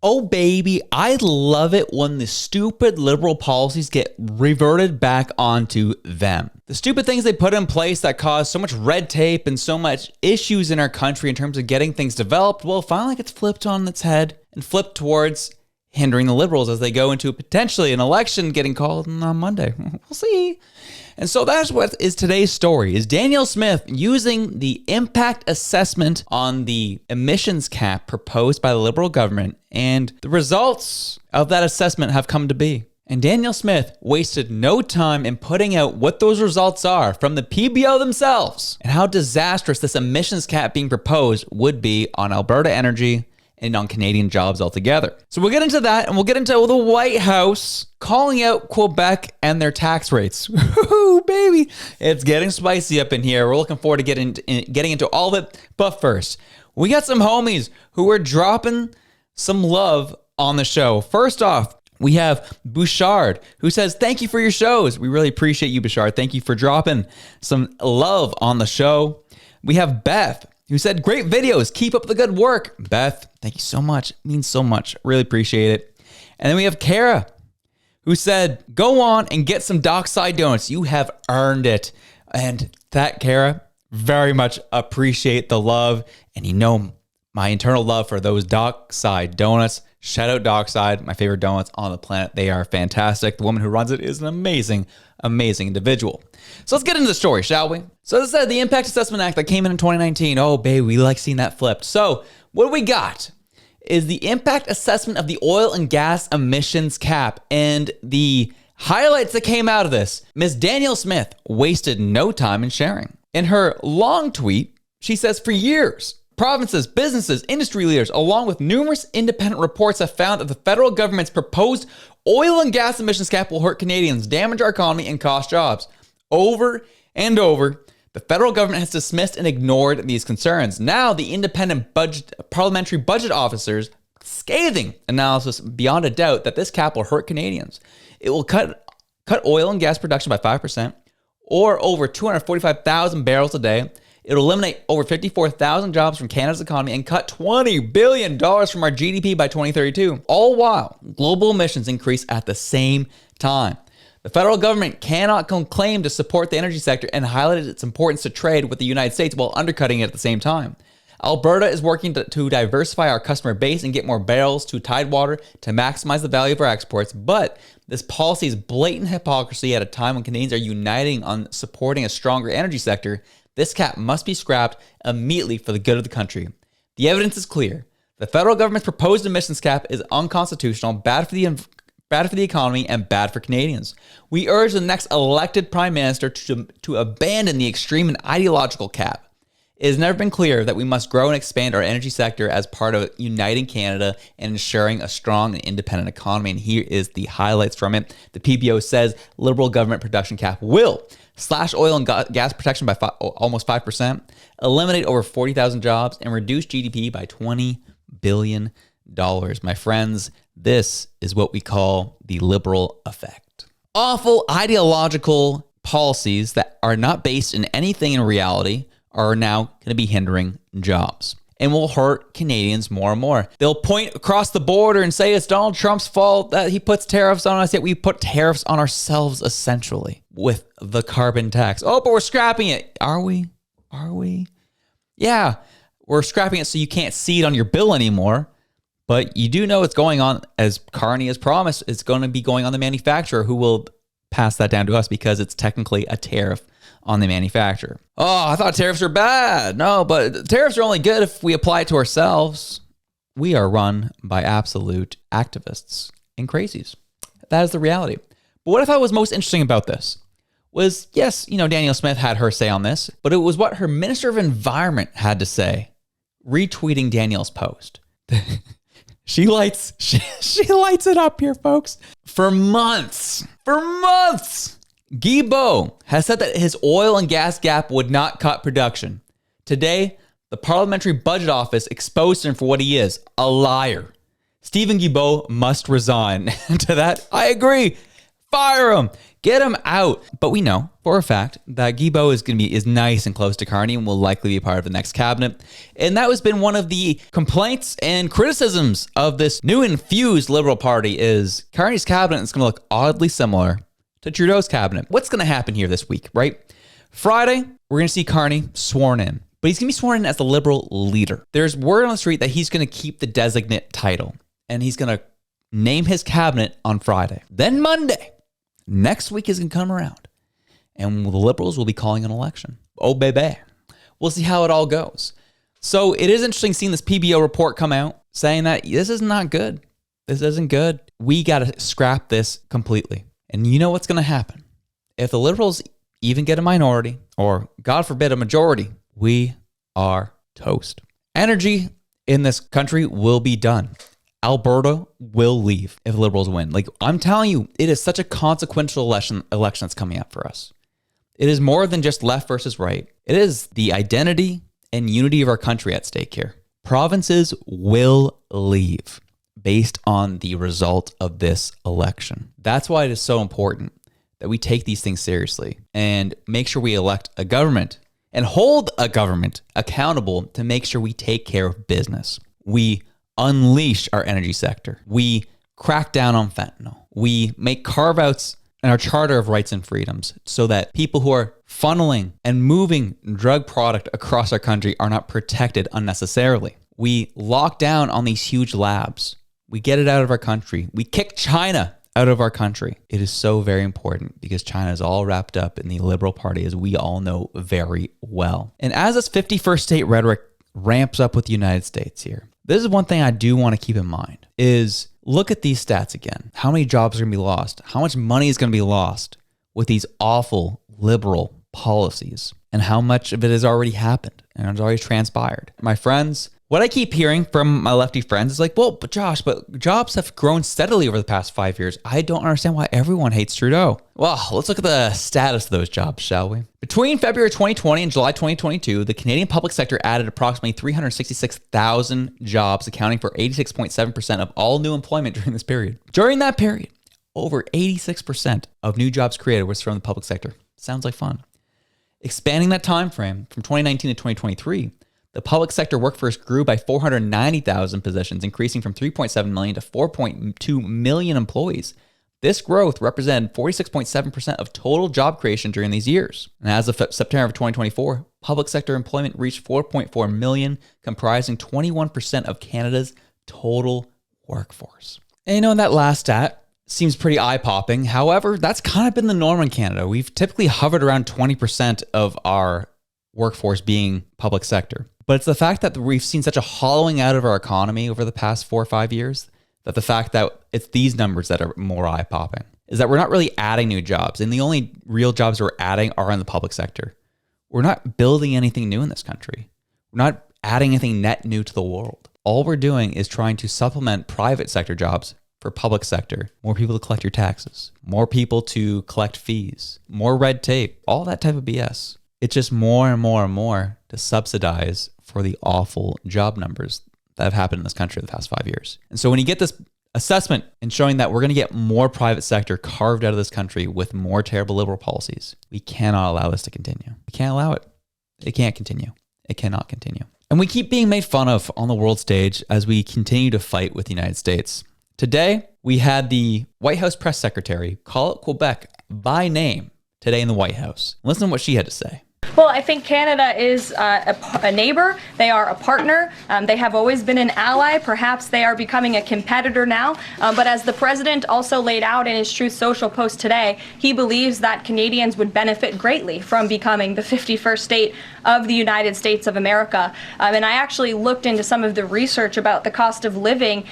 Oh, baby, I love it when the stupid liberal policies get reverted back onto them. The stupid things they put in place that cause so much red tape and so much issues in our country in terms of getting things developed, well, finally gets flipped on its head and flipped towards hindering the liberals as they go into potentially an election getting called on Monday. We'll see. And so that's what is today's story, is Danielle Smith using the impact assessment on the emissions cap proposed by the Liberal government, and the results of that assessment have come to be. And Danielle Smith wasted no time in putting out what those results are from the PBO themselves, and how disastrous this emissions cap being proposed would be on Alberta energy and on Canadian jobs altogether. So we'll get into that, and we'll get into the White House calling out Quebec and their tax rates. Woo, baby. It's getting spicy up in here. We're looking forward to getting into all of it. But first, we got some homies who are dropping some love on the show. First off, we have Bouchard, who says, thank you for your shows. We really appreciate you, Bouchard. Thank you for dropping some love on the show. We have Beth, who said, great videos. Keep up the good work. Beth, thank you so much. It means so much. Really appreciate it. And then we have Kara, who said, go on and get some Dockside donuts. You have earned it. And that, Kara, very much appreciate the love. And you know my internal love for those Dockside donuts. Shout out Dockside, my favorite donuts on the planet. They are fantastic. The woman who runs it is an amazing, amazing individual. So let's get into the story, shall we? So as I said, the Impact Assessment Act that came in 2019. Oh, babe, we like seeing that flipped. So what we got is the impact assessment of the oil and gas emissions cap. And the highlights that came out of this, Ms. Danielle Smith wasted no time in sharing. In her long tweet, she says, for years, provinces, businesses, industry leaders, along with numerous independent reports have found that the federal government's proposed oil and gas emissions cap will hurt Canadians, damage our economy, and cost jobs. Over and over, the federal government has dismissed and ignored these concerns. Now, the independent parliamentary budget officers, scathing analysis beyond a doubt that this cap will hurt Canadians. It will cut oil and gas production by 5%, or over 245,000 barrels a day. It'll eliminate over 54,000 jobs from Canada's economy and cut $20 billion from our GDP by 2032, all while global emissions increase at the same time. The federal government cannot claim to support the energy sector and highlighted its importance to trade with the United States while undercutting it at the same time. Alberta is working to diversify our customer base and get more barrels to Tidewater to maximize the value of our exports, but this policy is blatant hypocrisy at a time when Canadians are uniting on supporting a stronger energy sector. This cap must be scrapped immediately for the good of the country. The evidence is clear. The federal government's proposed emissions cap is unconstitutional, bad for the economy, and bad for Canadians. We urge the next elected prime minister to abandon the extreme and ideological cap. It has never been clearer that we must grow and expand our energy sector as part of uniting Canada and ensuring a strong and independent economy. And here is the highlights from it. The PBO says Liberal government production cap will slash oil and gas protection by almost 5%, eliminate over 40,000 jobs, and reduce GDP by $20 billion. My friends, this is what we call the Liberal effect. Awful ideological policies that are not based in anything in reality are now going to be hindering jobs and will hurt Canadians more and more. They'll point across the border and say it's Donald Trump's fault that he puts tariffs on us, yet we put tariffs on ourselves essentially with the carbon tax. Oh, but we're scrapping it. Are we? Are we? Yeah, we're scrapping it so you can't see it on your bill anymore. But you do know it's going on, as Carney has promised, it's going to be going on the manufacturer, who will pass that down to us because it's technically a tariff on the manufacturer. Oh, I thought tariffs were bad. No, but tariffs are only good if we apply it to ourselves. We are run by absolute activists and crazies. That is the reality. But what I thought was most interesting about this was, yes, Danielle Smith had her say on this, but it was what her Minister of Environment had to say, retweeting Danielle's post. She lights it up here, folks. For months, Guilbeault has said that his oil and gas gap would not cut production. Today, the Parliamentary Budget Office exposed him for what he is, a liar. Stephen Guilbeault must resign. And to that, I agree. Fire him. Get him out. But we know for a fact that Guilbeault is nice and close to Carney and will likely be part of the next cabinet. And that has been one of the complaints and criticisms of this new infused Liberal Party is Carney's cabinet is going to look oddly similar to Trudeau's cabinet. What's going to happen here this week, right? Friday, we're going to see Carney sworn in. But he's going to be sworn in as the Liberal leader. There's word on the street that he's going to keep the designate title. And he's going to name his cabinet on Friday. Then Monday, next week is going to come around. And the Liberals will be calling an election. Oh, baby. We'll see how it all goes. So it is interesting seeing this PBO report come out saying that this is not good. This isn't good. We got to scrap this completely. And you know what's going to happen? If the Liberals even get a minority, or God forbid, a majority, we are toast. Energy in this country will be done. Alberta will leave if Liberals win. Like, I'm telling you, it is such a consequential election that's coming up for us. It is more than just left versus right. It is the identity and unity of our country at stake here. Provinces will leave based on the result of this election. That's why it is so important that we take these things seriously and make sure we elect a government and hold a government accountable to make sure we take care of business. We unleash our energy sector. We crack down on fentanyl. We make carve-outs in our Charter of Rights and Freedoms so that people who are funneling and moving drug product across our country are not protected unnecessarily. We lock down on these huge labs. We get it out of our country. We kick China out of our country. It is so very important because China is all wrapped up in the Liberal Party, as we all know very well. And as this 51st state rhetoric ramps up with the United States here, this is one thing I do want to keep in mind is look at these stats again. How many jobs are going to be lost? How much money is going to be lost with these awful liberal policies? And how much of it has already happened and has already transpired? My friends, what I keep hearing from my lefty friends is like, well, but Josh, but jobs have grown steadily over the past 5 years. I don't understand why everyone hates Trudeau. Well, let's look at the status of those jobs, shall we? Between February 2020 and July 2022, the Canadian public sector added approximately 366,000 jobs, accounting for 86.7% of all new employment during this period. During that period, over 86% of new jobs created was from the public sector. Sounds like fun. Expanding that time frame from 2019 to 2023, the public sector workforce grew by 490,000 positions, increasing from 3.7 million to 4.2 million employees. This growth represented 46.7% of total job creation during these years. And as of September of 2024, public sector employment reached 4.4 million, comprising 21% of Canada's total workforce. And you know, that last stat seems pretty eye-popping. However, that's kind of been the norm in Canada. We've typically hovered around 20% of our workforce being public sector. But it's the fact that we've seen such a hollowing out of our economy over the past 4 or 5 years that the fact that it's these numbers that are more eye-popping is that we're not really adding new jobs. And the only real jobs we're adding are in the public sector. We're not building anything new in this country. We're not adding anything net new to the world. All we're doing is trying to supplement private sector jobs for public sector. More people to collect your taxes, more people to collect fees, more red tape, all that type of BS. It's just more and more and more to subsidize for the awful job numbers that have happened in this country the past 5 years. And so when you get this assessment and showing that we're going to get more private sector carved out of this country with more terrible liberal policies, we cannot allow this to continue. We can't allow it. It can't continue. It cannot continue. And we keep being made fun of on the world stage as we continue to fight with the United States. Today, we had the White House press secretary call out Quebec by name today in the White House. Listen to what she had to say. Well, I think Canada is a neighbor. They are a partner. They have always been an ally. Perhaps they are becoming a competitor now. But as the president also laid out in his Truth Social post today, he believes that Canadians would benefit greatly from becoming the 51st state of the United States of America. And I actually looked into some of the research about the cost of living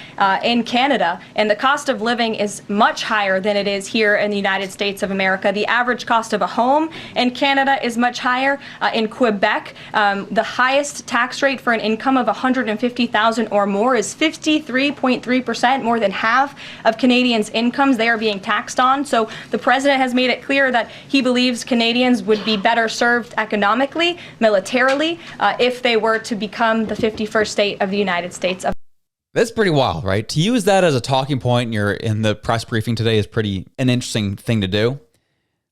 in Canada. And the cost of living is much higher than it is here in the United States of America. The average cost of a home in Canada is much higher. In Quebec, the highest tax rate for an income of $150,000 or more is 53.3%, more than half of Canadians' incomes they are being taxed on. So the president has made it clear that he believes Canadians would be better served economically, militarily, if they were to become the 51st state of the United States of That's pretty wild, right? To use that as a talking point and you're in the press briefing today is pretty an interesting thing to do.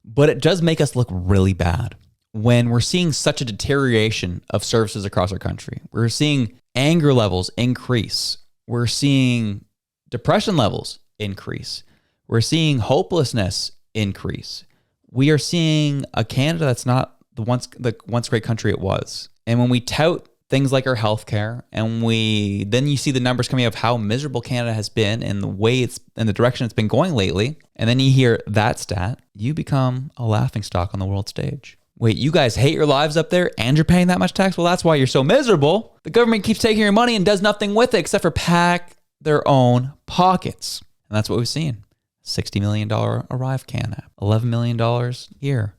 But it does make us look really bad when we're seeing such a deterioration of services across our country. We're seeing anger levels increase. We're seeing depression levels increase. We're seeing hopelessness increase. We are seeing a Canada that's not the once great country it was. And when we tout things like our healthcare, and then you see the numbers coming of how miserable Canada has been and the way it's and the direction it's been going lately, and then you hear that stat, you become a laughingstock on the world stage. Wait, you guys hate your lives up there and you're paying that much tax? Well, that's why you're so miserable. The government keeps taking your money and does nothing with it except for pack their own pockets. And that's what we've seen. $60 million Arrive Can app, $11 million here,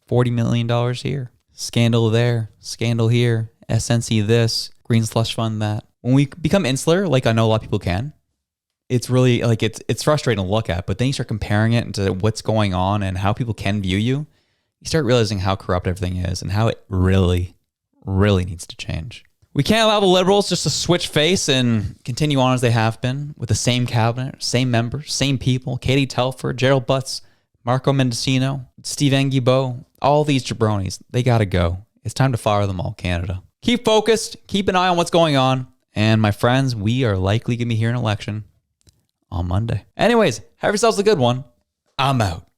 $40 million here. Scandal there, scandal here, SNC this, Green Slush Fund that. When we become insular, like I know a lot of people can, it's really like it's frustrating to look at, but then you start comparing it into what's going on and how people can view you. You start realizing how corrupt everything is and how it really, really needs to change. We can't allow the Liberals just to switch face and continue on as they have been with the same cabinet, same members, same people, Katie Telford, Gerald Butts, Marco Mendocino, Stephen Guilbeault, all these jabronis, they got to go. It's time to fire them all, Canada. Keep focused, keep an eye on what's going on, and my friends, we are likely going to be here in election on Monday. Anyways, have yourselves a good one. I'm out.